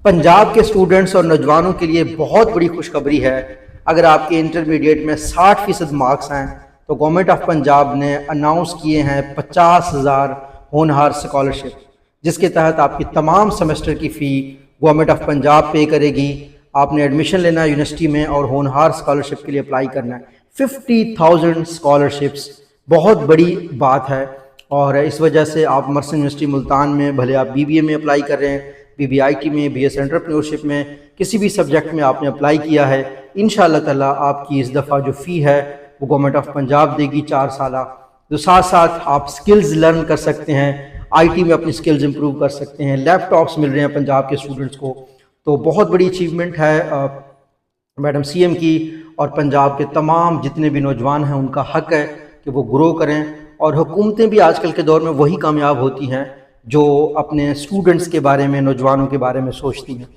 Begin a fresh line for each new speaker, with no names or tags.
पंजाब के स्टूडेंट्स और नौजवानों के लिए बहुत बड़ी खुशखबरी है। अगर आपके इंटरमीडिएट में 60% मार्क्स हैं तो गवर्नमेंट ऑफ पंजाब ने अनाउंस किए हैं 50,000 होनहार स्कॉलरशिप, जिसके तहत आपकी तमाम सेमेस्टर की फ़ी गवर्नमेंट ऑफ पंजाब पे करेगी। आपने एडमिशन लेना है यूनिवर्सिटी में और होनहार स्कॉलरशिप के लिए अप्लाई करना है। 50,000 स्कॉलरशिप्स बहुत बड़ी बात है और इस वजह से आप मर्सन यूनिवर्सिटी मुल्तान में, भले आप BBA में अप्लाई कर रहे हैं, BBIT में, BS एंटरप्रेन्योरशिप में, किसी भी सब्जेक्ट में आपने अप्लाई किया है, इंशाअल्लाह ताला आपकी इस दफ़ा जो फ़ी है वो गवर्नमेंट ऑफ पंजाब देगी 4 साल। तो साथ साथ आप स्किल्स लर्न कर सकते हैं, IT में अपनी स्किल्स इंप्रूव कर सकते हैं, लैपटॉप्स मिल रहे हैं पंजाब के स्टूडेंट्स को। तो बहुत बड़ी अचीवमेंट है मैडम CM की, और पंजाब के तमाम जितने भी नौजवान हैं उनका हक है कि वो ग्रो करें। और हुकूमतें भी आजकल के दौर में वही कामयाब होती हैं जो अपने स्टूडेंट्स के बारे में, नौजवानों के बारे में सोचती हैं।